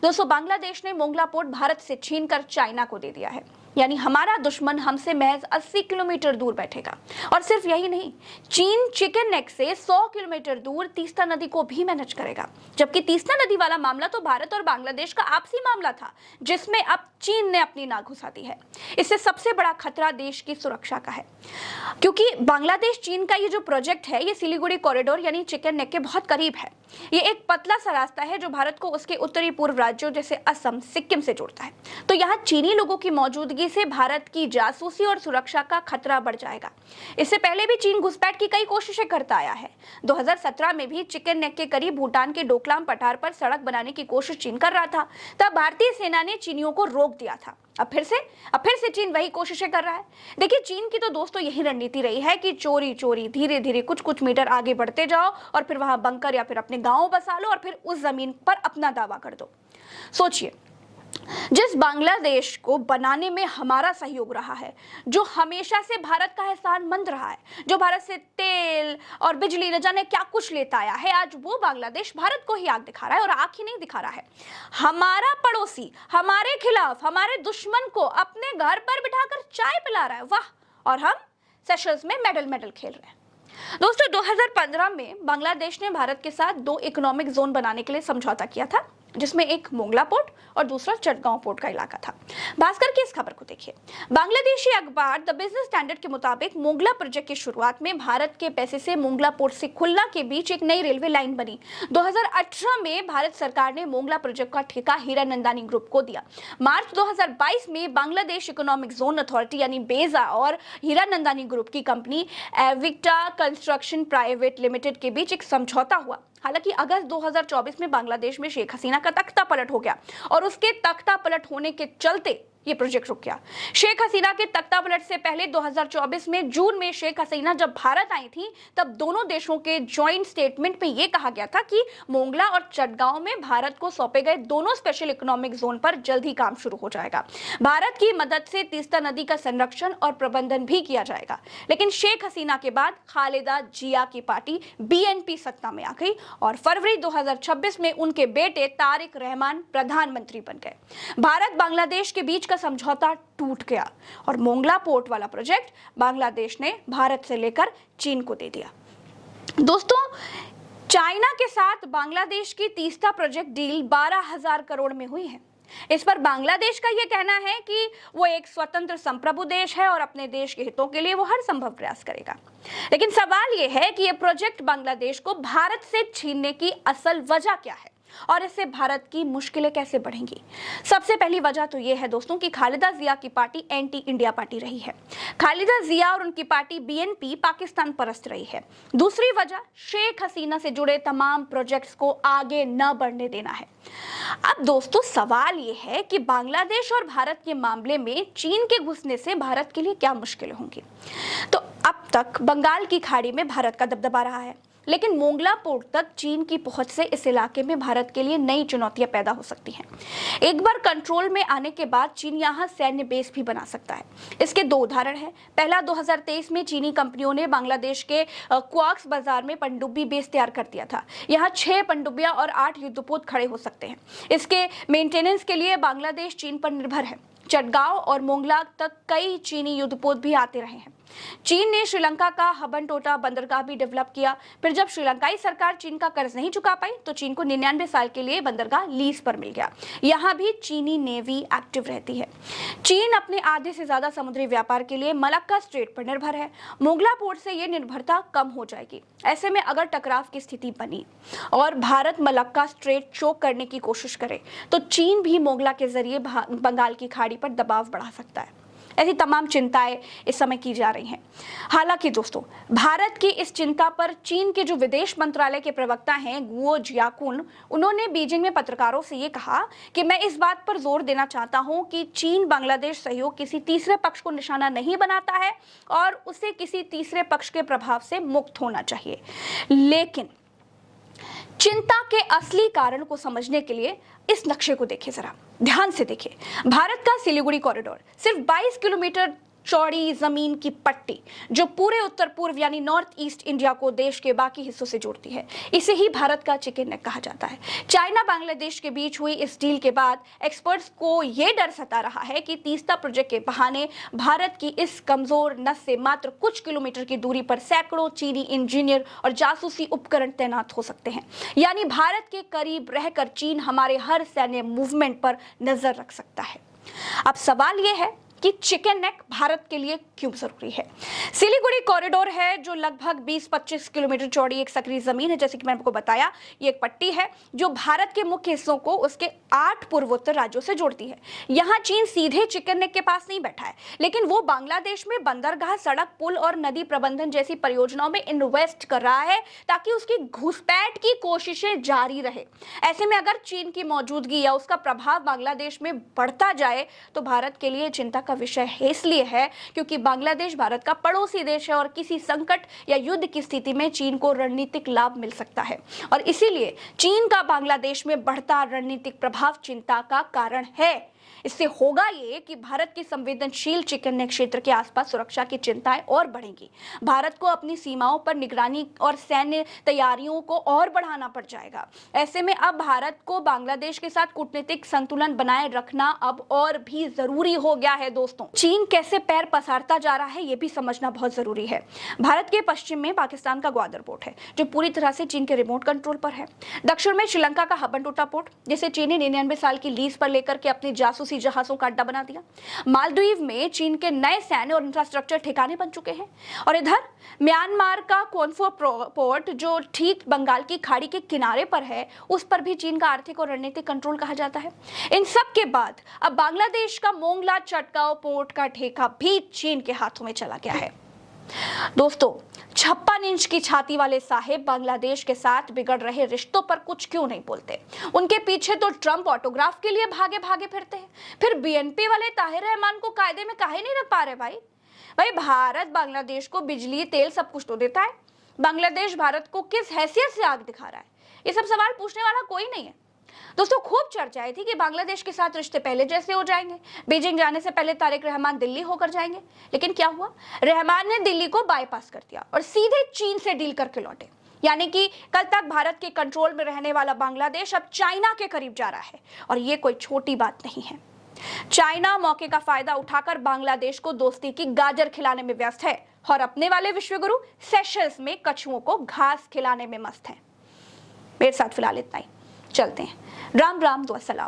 दोस्तों, बांग्लादेश ने मोंगला पोर्ट भारत से छीनकर चाइना को दे दिया है। यानी हमारा दुश्मन हमसे महज 80 किलोमीटर दूर बैठेगा। और सिर्फ यही नहीं, चीन चिकन नेक से 100 किलोमीटर दूर तीस्ता नदी को भी मैनेज करेगा। जबकि तीस्ता नदी वाला मामला तो भारत और बांग्लादेश का आपसी मामला था, जिसमें अब चीन ने अपनी नाक घुसा दी है। इससे सबसे बड़ा खतरा देश की सुरक्षा का है, क्योंकि बांग्लादेश चीन का ये जो प्रोजेक्ट है, ये सिलीगुड़ी कॉरिडोर यानी चिकन नेक के बहुत करीब है। ये एक पतला सा रास्ता है जो भारत को उसके उत्तरी पूर्व राज्यों जैसे असम, सिक्किम से जोड़ता है। तो यहाँ चीनी लोगों की मौजूदगी से भारत की जासूसी और सुरक्षा का खतरा बढ़ जाएगा। इससे पहले भी चीन घुसपैठ की कई कोशिशें करता आया है। 2017 में भी चिकन नेक के करीब भूटान के डोकलाम पठार पर सड़क बनाने की कोशिश चीन कर रहा था। तब भारतीय सेना ने चीनियों को रोक दिया था। अब फिर से चीन वही कोशिशें कर रहा है। देखिए, चीन की तो दोस्तों यही रणनीति रही है कि चोरी चोरी धीरे धीरे कुछ मीटर आगे बढ़ते जाओ और फिर वहां बंकर या फिर अपने गांव बसा लो और फिर उस जमीन पर अपना दावा कर दो। सोचिए, जिस बांग्लादेश को बनाने में हमारा सहयोग रहा है, जो हमेशा से भारत का एहसानमंद रहा है, जो भारत से तेल और बिजली न जाने क्या कुछ लेता आया है, आज वो बांग्लादेश भारत को ही आग दिखा रहा है। और आंख ही नहीं दिखा रहा है, हमारा पड़ोसी हमारे खिलाफ, हमारे दुश्मन को अपने घर पर बिठाकर चाय पिला रहा है। वाह! और हम सेशल्स में मेडल खेल रहे हैं। दोस्तों, 2015 में बांग्लादेश ने भारत के साथ 2 इकोनॉमिक जोन बनाने के लिए समझौता किया था, जिसमें एक मोंगला पोर्ट और दूसरा चटगांव पोर्ट का इलाका था। भास्कर की इस खबर को देखिए। बांग्लादेशी अखबार द बिजनेस स्टैंडर्ड के मुताबिक मोंगला प्रोजेक्ट की शुरुआत में भारत के पैसे से मोंगला पोर्ट से खुलना के बीच एक नई रेलवे लाइन बनी। 2018 में भारत सरकार ने मोंगला प्रोजेक्ट का ठेका हीरानंदानी ग्रुप को दिया। मार्च 2022 में बांग्लादेश इकोनॉमिक जोन अथॉरिटी यानी बेजा और हीरानंदानी ग्रुप की कंपनी एविक्टा कंस्ट्रक्शन प्राइवेट लिमिटेड के बीच एक समझौता हुआ। हालांकि अगस्त 2024 में बांग्लादेश में शेख हसीना का तख्ता पलट हो गया और उसके तख्ता पलट होने के चलते ये प्रोजेक्ट रुक गया। शेख हसीना के तख्ता पलट से पहले 2024 में जून में शेख हसीना जब भारत आई थी, तब दोनों देशों के जॉइंट स्टेटमेंट में यह कहा गया था कि मोंगला और चटगांव में भारत को सौंपे गए दोनों स्पेशल इकोनॉमिक जोन पर जल्द ही काम शुरू हो जाएगा। भारत की मदद से तीस्ता नदी का संरक्षण और प्रबंधन भी किया जाएगा। लेकिन शेख हसीना के बाद खालिदा जिया की पार्टी बीएनपी सत्ता में आ गई और फरवरी 2026 में उनके बेटे तारिक रहमान प्रधानमंत्री बन गए। भारत बांग्लादेश के बीच समझौता टूट गया और मोंगला पोर्ट वाला प्रोजेक्ट बांग्लादेश ने भारत से लेकर चीन को दे दिया। दोस्तों, चाइना के साथ बांग्लादेश की तीस्ता प्रोजेक्ट डील 12,000 करोड़ में हुई है। इस पर बांग्लादेश का यह कहना है कि वो एक स्वतंत्र संप्रभु देश है और अपने देश के हितों के लिए वो हर संभव प्रयास करेगा। लेकिन सवाल यह है कि यह प्रोजेक्ट बांग्लादेश को भारत से छीनने की असल वजह क्या है और इससे भारत की मुश्किलें कैसे बढ़ेंगी। सबसे पहली वजह तो यह है दोस्तों कि खालिदा जिया की पार्टी एंटी इंडिया पार्टी रही है। खालिदा जिया और उनकी पार्टी बीएनपी पाकिस्तान परस्त रही है। दूसरी वजह शेख हसीना से जुड़े तमाम प्रोजेक्ट्स को आगे न बढ़ने देना है। अब दोस्तों, सवाल यह है कि बांग्लादेश और भारत के मामले में चीन के घुसने से भारत के लिए क्या मुश्किलें होंगी। तो अब तक बंगाल की खाड़ी में भारत का दबदबा रहा है, लेकिन मोंगला पोर्ट तक चीन की पहुंच से इस इलाके में भारत के लिए नई चुनौतियां पैदा हो सकती हैं। एक बार कंट्रोल में आने के बाद चीन यहां सैन्य बेस भी बना सकता है। इसके 2 उदाहरण हैं। पहला, 2023 में चीनी कंपनियों ने बांग्लादेश के क्वाक्स बाजार में पनडुब्बी बेस तैयार कर दिया था। यहाँ 6 पनडुब्बियां और 8 युद्धपोत खड़े हो सकते हैं। इसके मेंटेनेंस के लिए बांग्लादेश चीन पर निर्भर है। चटगांव और मोंगला तक कई चीनी युद्धपोत भी आते रहे हैं। चीन ने श्रीलंका का हबनटोटा बंदरगाह भी डेवलप किया। फिर जब श्रीलंकाई सरकार चीन का कर्ज नहीं चुका पाई तो चीन को 99 साल के लिए बंदरगाह लीज पर मिल गया। यहाँ भी चीनी नेवी एक्टिव रहती है। चीन अपने आधे से ज्यादा समुद्री व्यापार के लिए मलक्का स्ट्रेट पर निर्भर है। मोंगला पोर्ट से ये निर्भरता कम हो जाएगी। ऐसे में अगर टकराव की स्थिति बनी और भारत मलक्का स्ट्रेट चोक करने की कोशिश करे तो चीन भी मोंगला के जरिए बंगाल की खाड़ी पर दबाव बढ़ा सकता है। ऐसी तमाम चिंताएं इस समय की जा रही हैं। हालांकि दोस्तों, भारत की इस चिंता पर चीन के जो विदेश मंत्रालय के प्रवक्ता हैं गुओ जियाकुन, उन्होंने बीजिंग में पत्रकारों से ये कहा कि मैं इस बात पर जोर देना चाहता हूं कि चीन बांग्लादेश सहयोग किसी तीसरे पक्ष को निशाना नहीं बनाता है और उसे किसी तीसरे पक्ष के प्रभाव से मुक्त होना चाहिए। लेकिन चिंता के असली कारण को समझने के लिए इस नक्शे को देखिए, जरा ध्यान से देखिए। भारत का सिलीगुड़ी कॉरिडोर सिर्फ 22 किलोमीटर चौड़ी जमीन की पट्टी जो पूरे उत्तर पूर्व यानी नॉर्थ ईस्ट इंडिया को देश के बाकी हिस्सों से जोड़ती है, इसे ही भारत का चिकन नेक कहा जाता है। चाइना बांग्लादेश के बीच हुई इस डील के बाद एक्सपर्ट्स को यह डर सता रहा है कि तीस्ता प्रोजेक्ट के बहाने भारत की इस कमजोर नस से मात्र कुछ किलोमीटर की दूरी पर सैकड़ों चीनी इंजीनियर और जासूसी उपकरण तैनात हो सकते हैं। यानी भारत के करीब रहकर चीन हमारे हर सैन्य मूवमेंट पर नजर रख सकता है। अब सवाल यह है कि चिकन नेक भारत के लिए क्यों जरूरी है। सिलीगुड़ी कॉरिडोर है जो लगभग 20-25 किलोमीटर चौड़ी एक सक्रिय जमीन है। जैसे कि मैंने आपको बताया, ये एक पट्टी है जो भारत के मुख्य हिस्सों को उसके 8 पूर्वोत्तर राज्यों से जोड़ती है। यहाँ चीन सीधे चिकन नेक के पास नहीं बैठा है, लेकिन वो बांग्लादेश में बंदरगाह, सड़क, पुल और नदी प्रबंधन जैसी परियोजनाओं में इन्वेस्ट कर रहा है ताकि उसकी घुसपैठ की कोशिशें जारी रहे। ऐसे में अगर चीन की मौजूदगी या उसका प्रभाव बांग्लादेश में बढ़ता जाए तो भारत के लिए चिंता का विषय है। इसलिए है क्योंकि बांग्लादेश भारत का पड़ोसी देश है और किसी संकट या युद्ध की स्थिति में चीन को रणनीतिक लाभ मिल सकता है, और इसीलिए चीन का बांग्लादेश में बढ़ता रणनीतिक प्रभाव चिंता का कारण है। इससे होगा ये कि भारत की संवेदनशील चिकन नेक क्षेत्र के आसपास सुरक्षा की चिंताएं और बढ़ेंगी। भारत को अपनी सीमाओं पर निगरानी और सैन्य तैयारियों को और बढ़ाना पड़ जाएगा। ऐसे में अब भारत को बांग्लादेश के साथ कूटनीतिक संतुलन बनाए रखना अब और भी जरूरी हो गया है। दोस्तों, चीन कैसे पैर पसारता जा रहा है ये भी समझना बहुत जरूरी है। भारत के पश्चिम में पाकिस्तान का ग्वादर पोर्ट है जो पूरी तरह से चीन के रिमोट कंट्रोल पर है। दक्षिण में श्रीलंका का हबनटोटा पोर्ट जिसे चीन ने 99 साल की लीज पर लेकर के अपनी जासूसी जहाजों का अड्डा बना दिया। मालदीव में चीन के नए सैन्य और इंफ्रास्ट्रक्चर ठिकाने बन चुके हैं, और इधर म्यांमार का कोनफो पोर्ट जो ठीक बंगाल की खाड़ी के किनारे पर है, उस पर भी चीन का आर्थिक और रणनीतिक कंट्रोल कहा जाता है। इन सब के बाद अब बांग्लादेश का मोंगला चटगांव पोर्ट का ठेका भी चीन के हाथों में चला गया है। दोस्तों, 56 इंच की छाती वाले साहेब बांग्लादेश के साथ बिगड़ रहे रिश्तों पर कुछ क्यों नहीं बोलते? उनके पीछे तो ट्रंप ऑटोग्राफ के लिए भागे भागे फिरते हैं। फिर बीएनपी वाले ताहिर रहमान को कायदे में काहे नहीं रख पा रहे? भाई भारत बांग्लादेश को बिजली, तेल सब कुछ तो देता है। बांग्लादेश भारत को किस हैसियत से आग दिखा रहा है? ये सब सवाल पूछने वाला कोई नहीं है। दोस्तों, खूब चर्चाएं थी कि बांग्लादेश के साथ रिश्ते पहले जैसे हो जाएंगे। बीजिंग जाने से पहले तारिक रहमान दिल्ली होकर जाएंगे, लेकिन क्या हुआ? रहमान ने दिल्ली को बाईपास कर दिया और सीधे चीन से डील करके लौटे। यानी कि कल तक भारत के कंट्रोल में रहने वाला बांग्लादेश अब चाइना के करीब जा रहा है, और ये कोई छोटी बात नहीं है। चाइना मौके का फायदा उठाकर बांग्लादेश को दोस्ती की गाजर खिलाने में व्यस्त है और अपने वाले विश्वगुरु सेशल्स में कछुओं को घास खिलाने में मस्त है। मेरे साथ फिलहाल इतना ही, चलते हैं। राम राम, दुआ सलाम।